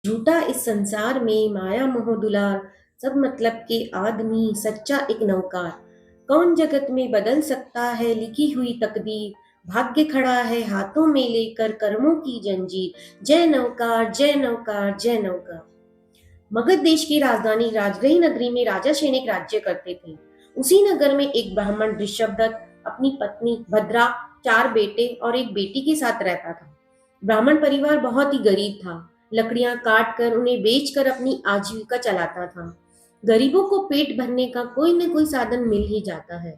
झूठा इस संसार में माया मोह दुलार, सब मतलब के आदमी सच्चा एक नौकार। कौन जगत में बदल सकता है लिखी हुई तकदीर, भाग्य खड़ा है हाथों में लेकर कर्मों की जंजीर। जय नौकार जय नौकार जय नौकार। मगध देश की राजधानी राजगृह नगरी में राजा सैनिक राज्य करते थे। उसी नगर में एक ब्राह्मण ऋषभदत्त अपनी पत्नी भद्रा, चार बेटे और एक बेटी के साथ रहता था। ब्राह्मण परिवार बहुत ही गरीब था। लकड़ियां काट कर उन्हें बेचकर अपनी आजीविका चलाता था। गरीबों को पेट भरने का कोई न कोई साधन मिल ही जाता है।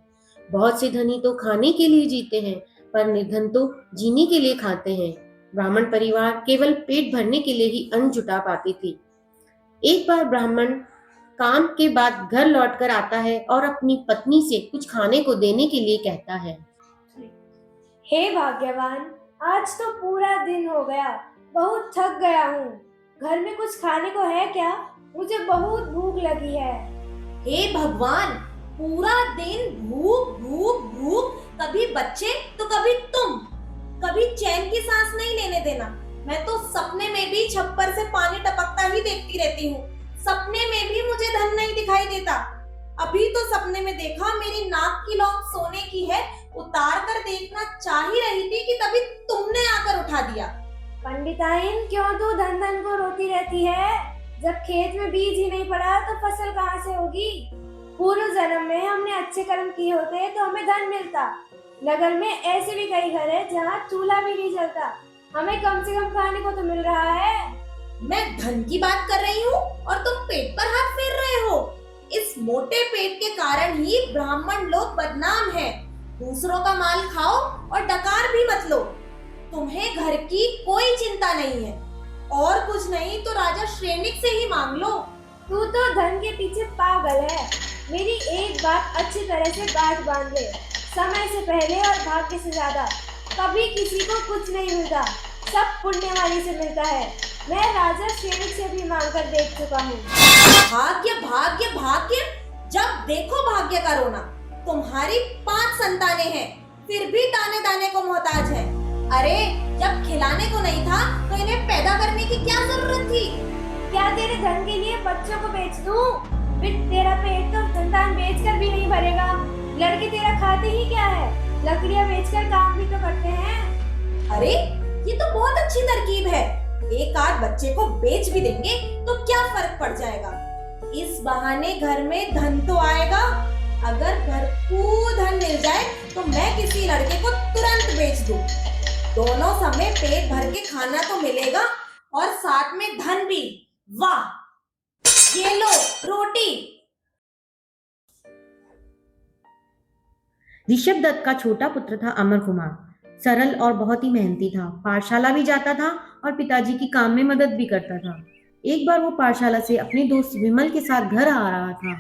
बहुत से धनी तो खाने के लिए जीते हैं, पर निर्धन तो जीने के लिए खाते हैं। ब्राह्मण परिवार केवल पेट भरने के लिए ही अन्न जुटा पाती थी। एक बार ब्राह्मण काम के बाद घर लौटकर आता है और अपनी पत्नी से कुछ खाने को देने के लिए कहता है। हे भाग्यवान, आज तो पूरा दिन हो गया, बहुत थक गया हूँ। घर में कुछ खाने को है क्या? मुझे बहुत भूख लगी है। हे भगवान, पूरा दिन भूख भूख भूख, कभी बच्चे तो कभी तुम, कभी चैन की सांस नहीं लेने देना। मैं तो सपने में भी छप्पर से पानी टपकता ही देखती रहती हूँ। सपने में भी मुझे धन नहीं दिखाई देता। अभी तो सपने में देखा मेरी नाक की लौंग सोने की है, उतार कर देखना चाह ही रही थी कि तभी तुमने आकर उठा दिया। पंडिताइन, क्यों तू धन धन को रोती रहती है? जब खेत में बीज ही नहीं पड़ा तो फसल कहाँ से होगी? पूर्व जन्म में हमने अच्छे कर्म किए होते तो हमें धन मिलता। नगर में ऐसे भी कई घर है जहाँ चूल्हा भी नहीं जलता। हमें कम से कम खाने को तो मिल रहा है। मैं धन की बात कर रही हूँ और तुम पेट पर हाथ फेर रहे हो। इस मोटे पेट के कारण ही ब्राह्मण लोग बदनाम हैं। दूसरों का माल खाओ और डकार भी मत लो। तुम्हें घर की कोई चिंता नहीं है, और कुछ नहीं तो राजा श्रेनिक से ही मांग लो। तू तो धन के पीछे पागल है। मेरी एक बात अच्छी तरह से गांठ बांध ले, समय से पहले और भाग्य से ज्यादा कभी किसी को कुछ नहीं मिलता, सब पुण्य वाली से मिलता है। मैं राजा श्रेनिक से भी मांग कर देख चुका हूँ। भाग्य भाग्य भाग्य, जब देखो भाग्य का रोना। तुम्हारी 5 संतानें हैं, फिर भी ताने दाने को मोहताज है। अरे, जब खिलाने को नहीं था तो इन्हें पैदा करने की क्या जरूरत थी? क्या तेरे धन के लिए बच्चों को बेच दूं? फिर तेरा पेट तो संतान बेचकर भी नहीं भरेगा। लड़के तेरा खाते ही क्या है? लकड़ियां बेचकर काम भी तो करते हैं। अरे, ये तो बहुत अच्छी तरकीब है। एक आध बच्चे को बेच भी देंगे तो क्या फर्क पड़ जाएगा? इस बहाने घर में धन तो आएगा। अगर भरपूर धन मिल जाए तो मैं किसी लड़के को तुरंत बेच दूं। दोनों समय पेट भर के खाना तो मिलेगा और साथ में धन भी। वाह, ये लो रोटी। ऋषभदत्त का छोटा पुत्र था अमर कुमार। सरल और बहुत ही मेहनती था। पाठशाला भी जाता था और पिताजी की काम में मदद भी करता था। एक बार वो पाठशाला से अपने दोस्त विमल के साथ घर आ रहा था।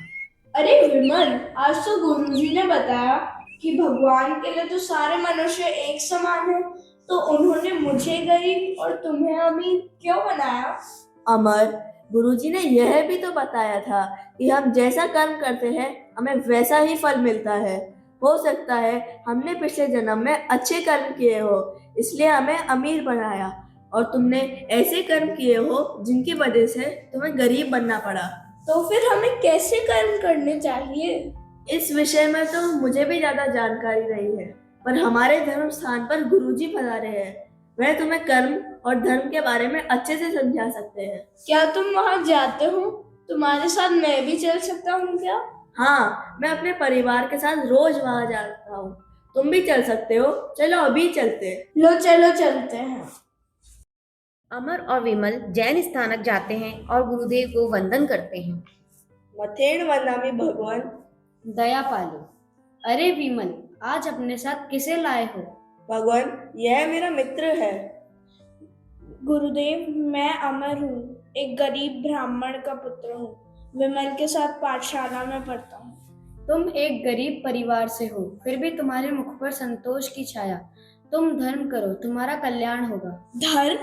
अरे विमल, आज तो गुरुजी ने बताया कि भगवान के लिए तो सारे मनुष्य एक समान है, तो उन्होंने मुझे गरीब और तुम्हें अमीर क्यों बनाया? अमर, गुरुजी ने यह भी तो बताया था कि हम जैसा कर्म करते हैं हमें वैसा ही फल मिलता है। हो सकता है हमने पिछले जन्म में अच्छे कर्म किए हो, इसलिए हमें अमीर बनाया, और तुमने ऐसे कर्म किए हो जिनकी वजह से तुम्हें गरीब बनना पड़ा। तो फिर हमें कैसे कर्म करने चाहिए? इस विषय में तो मुझे भी ज्यादा जानकारी नहीं है, पर हमारे धर्म स्थान पर गुरुजी पधारे हैं। वह तुम्हें कर्म और धर्म के बारे में अच्छे से समझा सकते हैं। क्या तुम वहाँ जाते हो? तुम्हारे साथ मैं भी चल सकता हूँ क्या? हाँ, मैं अपने परिवार के साथ रोज वहां जाता हूँ। तुम भी चल सकते हो, चलो अभी चलते। लो चलो चलते हैं। अमर और विमल जैन स्थानक जाते हैं और गुरुदेव को वंदन करते हैं। मथेन वंदामि भगवान। दया पालो। अरे विमल, आज अपने साथ किसे लाए हो? भगवान, यह मेरा मित्र है। गुरुदेव, मैं अमर हूँ, एक गरीब ब्राह्मण का पुत्र हूँ। विमल के साथ पाठशाला में पढ़ता हूँ। तुम एक गरीब परिवार से हो, फिर भी तुम्हारे मुख पर संतोष की छाया। तुम धर्म करो, तुम्हारा कल्याण होगा। धर्म?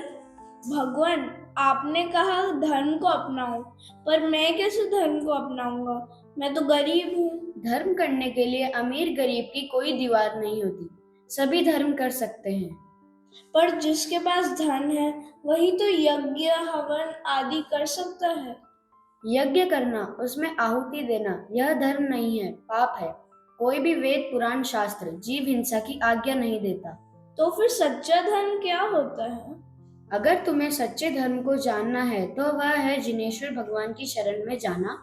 भगवान, आपने कहा धर्म को अपनाओ, पर मैं कैसे धर्म को अपनाऊंगा? मैं तो गरीब हूँ। धर्म करने के लिए अमीर गरीब की कोई दीवार नहीं होती, सभी धर्म कर सकते हैं। पर जिसके पास धन है वही तो यज्ञ हवन आदि कर सकता है। यज्ञ करना, उसमें आहुति देना, यह धर्म नहीं है, पाप है। कोई भी वेद पुराण शास्त्र जीव हिंसा की आज्ञा नहीं देता। तो फिर सच्चा धर्म क्या होता है? अगर तुम्हें सच्चे धर्म को जानना है तो वह है जिनेश्वर भगवान की शरण में जाना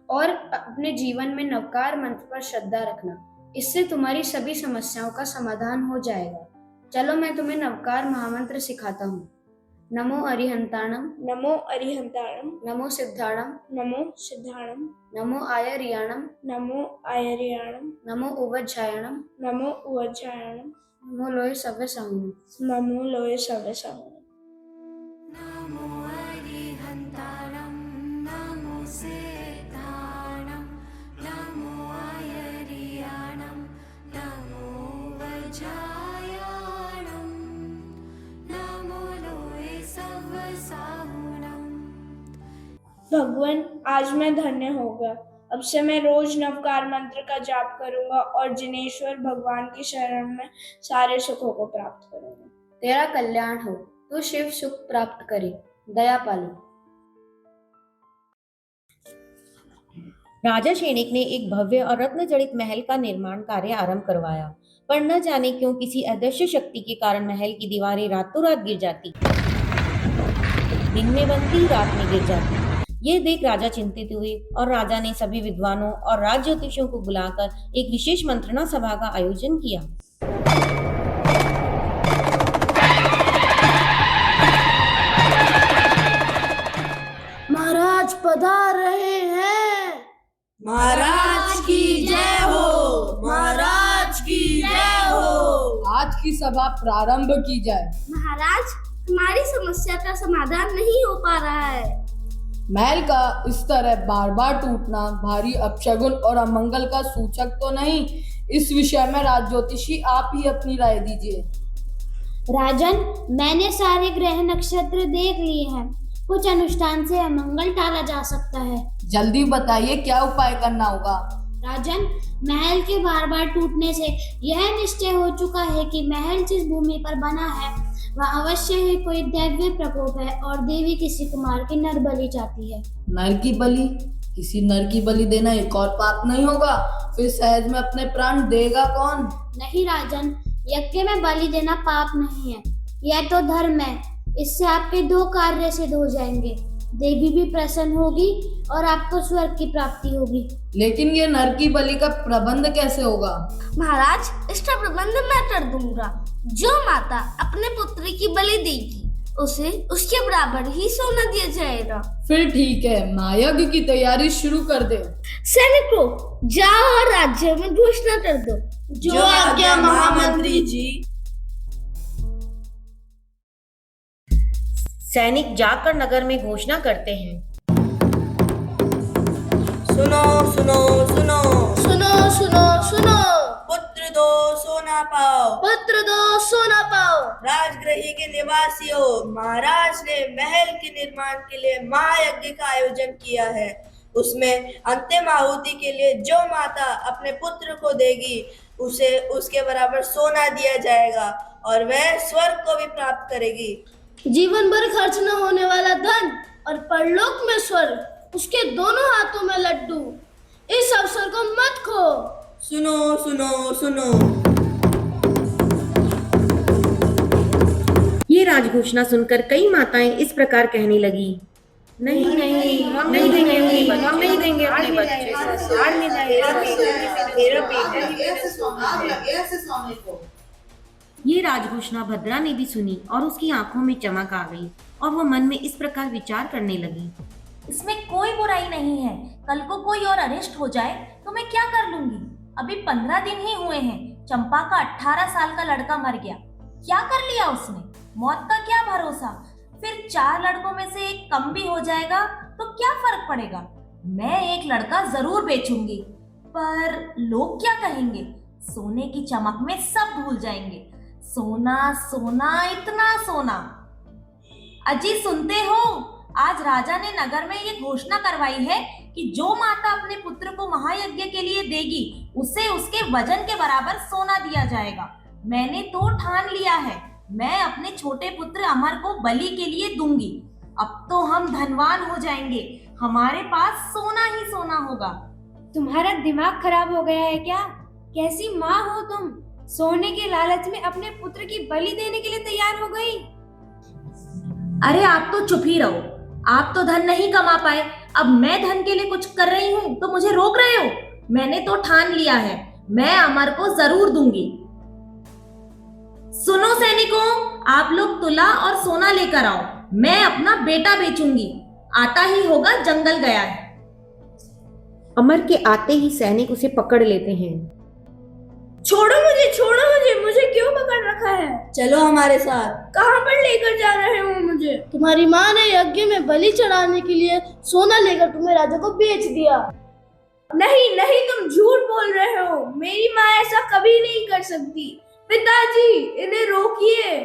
और अपने जीवन में नवकार मंत्र पर श्रद्धा रखना। इससे तुम्हारी सभी समस्याओं का समाधान हो जाएगा। चलो मैं तुम्हें नवकार महामंत्र सिखाता हूँ। नमो अरिहंताणम, नमो अरिहंताणम, नमो सिद्धाणम, नमो सिद्धाणम, नमो आयर्याणम, नमो आयर्याणम, नमो उवज्झायणम, नमो उवज्जायणम, नमो लोय सव्य साहुणम। नमो लोय सव्य साहुणम। नमो अरिहंताणं नमो सिद्धाणं नमो आयर्याणं नमो वज्रायणं नमो लोये सव्यसाहुणम्। भगवान, आज मैं धन्य हो गया। अब से मैं रोज नवकार मंत्र का जाप करूंगा और जिनेश्वर भगवान की शरण में सारे सुखों को प्राप्त करूंगा। तेरा कल्याण हो, तू शिव सुख प्राप्त करे, दया पालो। राजा शेनिक ने एक भव्य और रत्न जड़ित महल का निर्माण कार्य आरंभ करवाया, पर न जाने क्यों किसी अदृश्य शक्ति के कारण महल की दीवारें रातों रात गिर जाती। दिन में बनती, रात में गिर जाती। ये देख राजा चिंतित हुए और राजा ने सभी विद्वानों और राज ज्योतिषियों को बुलाकर एक विशेष मंत्रणा सभा का आयोजन किया। महाराज पधार रहे हैं। महाराज की जय हो, महाराज की जय हो। आज की सभा प्रारंभ की जाए। महाराज, हमारी समस्या का समाधान नहीं हो पा रहा है। महल का इस तरह बार बार टूटना भारी अपशगुन और अमंगल का सूचक तो नहीं? इस विषय में राज ज्योतिषी आप ही अपनी राय दीजिए। राजन, मैंने सारे ग्रह नक्षत्र देख लिए हैं। कुछ अनुष्ठान से अमंगल टाला जा सकता है। जल्दी बताइए, क्या उपाय करना होगा? राजन, महल के बार बार टूटने से यह निश्चय हो चुका है कि महल जिस भूमि पर बना है वह अवश्य ही कोई दैव्य प्रकोप है और देवी किसी कुमार की नर बलि चाहती है। नर की बलि? किसी नर की बलि देना एक और पाप नहीं होगा? फिर सहज में अपने प्राण देगा कौन? नहीं राजन, यज्ञ में बलि देना पाप नहीं है, यह तो धर्म है। इससे आपके दो कार्य सिद्ध हो जाएंगे। देवी भी प्रसन्न होगी और आपको स्वर्ग की प्राप्ति होगी। लेकिन ये नर की बलि का प्रबंध कैसे होगा? महाराज, इसका प्रबंध मैं कर दूंगा। जो माता अपने पुत्र की बलि देगी उसे उसके बराबर ही सोना दिया जाएगा। फिर ठीक है, महायज्ञ की तैयारी शुरू कर दे। सैनिकों, जाओ और राज्य में घोषणा कर दो। जो आज्ञा महामंत्री जी। सैनिक जाकर नगर में घोषणा करते हैं। सुनो सुनो सुनो सुनो सुनो सुनो, पुत्र दो सोना पाओ, पुत्र दो सोना पाओ। राजगृह के निवासियों, महाराज ने महल के निर्माण के लिए महायज्ञ का आयोजन किया है। उसमें अंतिम आहुति के लिए जो माता अपने पुत्र को देगी उसे उसके बराबर सोना दिया जाएगा और वह स्वर्ग को भी प्राप्त करेगी। जीवन भर खर्च न होने वाला धन और परलोक में स्वर्ग, उसके दोनों हाथों में लड्डू। इस अवसर को मत खो। सुनो सुनो सुनो। ये राजघोषणा सुनकर कई माताएं इस प्रकार कहने लगी, नहीं नहीं, हम नहीं देंगे अपने बच्चे, हम नहीं देंगे अपने बच्चे। ये राजघोषणा भद्रा ने भी सुनी और उसकी आंखों में चमक आ गई और वो मन में इस प्रकार विचार करने लगी। इसमें कोई बुराई नहीं है। कल को कोई और अरेस्ट हो जाए तो मैं क्या कर लूंगी? अभी 15 दिन ही हुए हैं। चंपा का 18 साल का लड़का मर गया। क्या कर लिया उसने? मौत का क्या भरोसा? फिर 4 लड़कों में से एक कम भी हो जाएगा तो क्या फर्क पड़ेगा? मैं एक लड़का जरूर बेचूंगी, पर लोग क्या कहेंगे? सोने की चमक में सब भूल जाएंगे। सोना सोना इतना सोना। अजी सुनते हो? आज राजा ने नगर में ये घोषणा करवाई है कि जो माता अपने पुत्र को महायज्ञ के लिए देगी उसे उसके वजन के बराबर सोना दिया जाएगा। मैंने तो ठान लिया है, मैं अपने छोटे पुत्र अमर को बलि के लिए दूंगी। अब तो हम धनवान हो जाएंगे, हमारे पास सोना ही सोना होगा। तुम्हारा दिमाग खराब हो गया है क्या? कैसी माँ हो तुम? सोने के लालच में अपने पुत्र की बलि देने के लिए तैयार हो गई। अरे आप तो चुप ही रहो, आप तो धन नहीं कमा पाए, अब मैं धन के लिए कुछ कर रही हूँ तो मुझे रोक रहे हो? मैंने तो ठान लिया है, मैं अमर को जरूर दूंगी। सुनो सैनिकों, आप लोग तुला और सोना लेकर आओ, मैं अपना बेटा बेचूंगी। आता ही होगा, जंगल गया है। अमर के आते ही सैनिक उसे पकड़ लेते हैं। छोड़ो मुझे क्यों पकड़ रखा है? चलो हमारे साथ। कहाँ पर लेकर जा रहे हो मुझे? तुम्हारी माँ ने यज्ञ में बलि चढ़ाने के लिए सोना लेकर तुम्हें राजा को बेच दिया। नहीं, तुम झूठ बोल रहे हो। मेरी माँ ऐसा कभी नहीं कर सकती। पिताजी, इन्हें रोकिए।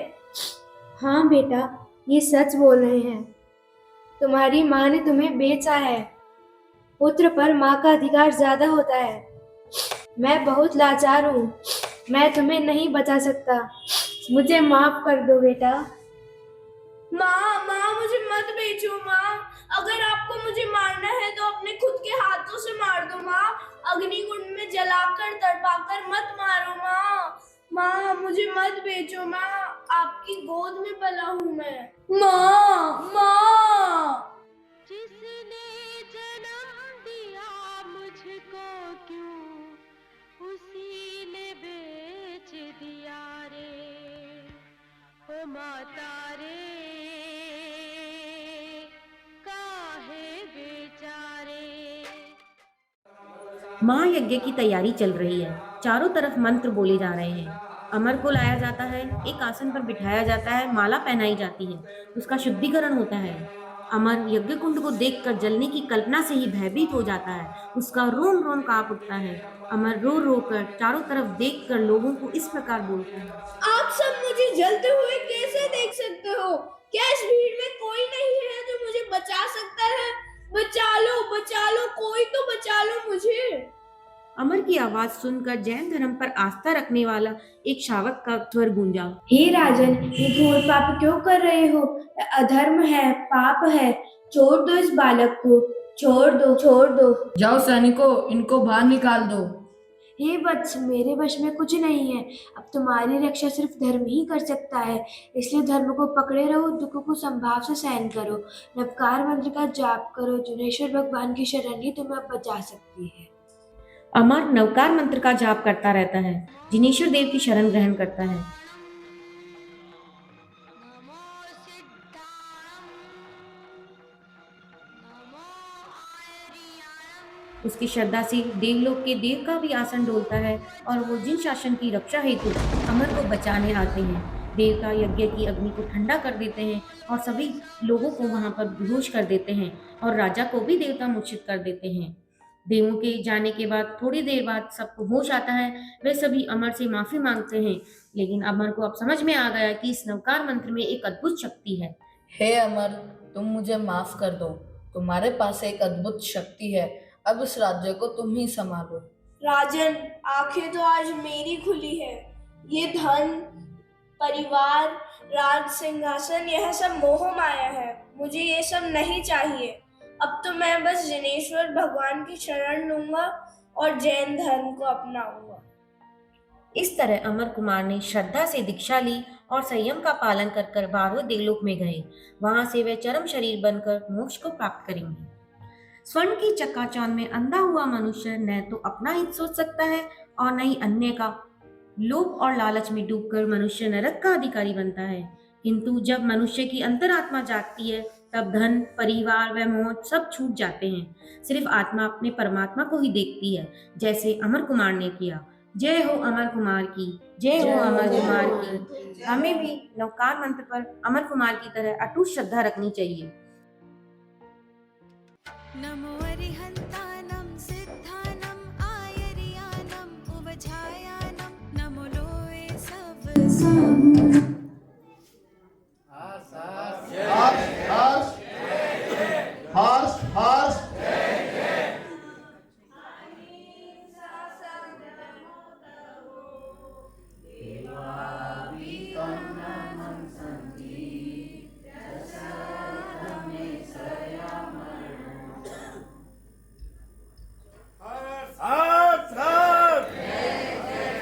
हाँ बेटा, ये सच बोल रहे हैं। तुम्हारी माँ ने तुम्हें बेचा है। पुत्र पर माँ का अधिकार ज्यादा होता है। मैं बहुत लाचार हूँ, मैं तुम्हें नहीं बचा सकता। मुझे माफ कर दो बेटा। माँ, मुझे मत बेचो माँ। अगर आपको मुझे मारना है तो अपने खुद के हाथों से मार दो माँ। अग्निकुंड में जलाकर तड़पाकर मत मारो माँ। माँ, मुझे मत बेचो माँ, आपकी गोद में पला हूँ मैं। माँ। जिसने जन्म दिया मुझको क्यों उसी ने बेच दिया रे, ओ माता रे काहे बेचारे। माँ यज्ञ की तैयारी चल रही है, चारों तरफ मंत्र बोले जा रहे हैं। अमर को लाया जाता है, एक आसन पर बिठाया जाता है, माला पहनाई जाती है, उसका शुद्धिकरण होता है। अमर यज्ञ कुंड को देखकर जलने की कल्पना से ही भयभीत हो जाता है, उसका रोम रोम कांप उठता है। अमर रो रो कर चारों तरफ देखकर लोगों को इस प्रकार बोलता है। आप सब मुझे जलते हुए कैसे देख सकते हो? क्या इस भीड़ में कोई नहीं है जो मुझे बचा सकता है? बचा लो, कोई तो बचा लो मुझे। अमर की आवाज सुनकर जैन धर्म पर आस्था रखने वाला एक शावक का स्वर गूंजा। हे राजन, ये घोर पाप क्यों कर रहे हो? अधर्म है, पाप है। छोड़ दो इस बालक को, छोड़ दो। जाओ सैनिकों, इनको बाहर निकाल दो। हे वत्स, मेरे वश में कुछ नहीं है। अब तुम्हारी रक्षा सिर्फ धर्म ही कर सकता है, इसलिए धर्म को पकड़े रहो, दुखों को संभाव से सहन करो, नवकार मंत्र का जाप करो। जुनेश्वर भगवान की शरण ही तुम्हें बचा सकती है। अमर नवकार मंत्र का जाप करता रहता है, जिनेश्वर देव की शरण ग्रहण करता है। नमो सिद्धारं नमो आर्याणं। उसकी श्रद्धा से देवलोक के देव का भी आसन डोलता है और वो जिन शासन की रक्षा हेतु अमर को बचाने आते हैं, देवता यज्ञ की अग्नि को ठंडा कर देते हैं और सभी लोगों को वहां पर बेहोश कर देते हैं और राजा को भी देवता मूर्छित कर देते हैं। देवों के जाने के बाद थोड़ी देर बाद सबको होश आता है, वे सभी अमर से माफी मांगते हैं, लेकिन अमर को अब समझ में आ गया कि इस नवकार मंत्र में एक अद्भुत शक्ति है। हे अमर, तुम मुझे माफ कर दो, तुम्हारे पास एक अद्भुत शक्ति है, अब इस राज्य को तुम ही संभालो। राजन, आंखें तो आज मेरी खुली है। ये धन, परिवार, राज सिंहासन, यह सब मोह माया है। मुझे ये सब नहीं चाहिए। अब तो मैं बस जिनेश्वर भगवान की शरण लूंगा और जैन धर्म को अपनाऊंगा। इस तरह अमर कुमार ने श्रद्धा से दीक्षा ली और संयम का पालन कर कर 12वें देवलोक में गए। वहां से वे चरम शरीर बनकर मोक्ष को प्राप्त करेंगे। स्वर्ण की चकाचौंध में अंधा हुआ मनुष्य न तो अपना हित सोच सकता है और न ही अन्य का। लोभ और लालच में डूबकर मनुष्य नरक का अधिकारी बनता है, किंतु जब मनुष्य की अंतरात्मा जागती है तब धन, परिवार व मोह सब छूट जाते हैं। सिर्फ आत्मा अपने परमात्मा को ही देखती है, जैसे अमर कुमार ने किया। जय हो अमर कुमार की, जय हो अमर कुमार की। हमें भी नवकार मंत्र पर अमर कुमार की तरह अटूट श्रद्धा रखनी चाहिए। नमो अरिहन्तानं सिद्धानं आयर्यानं उवझायानं नमो लोये सब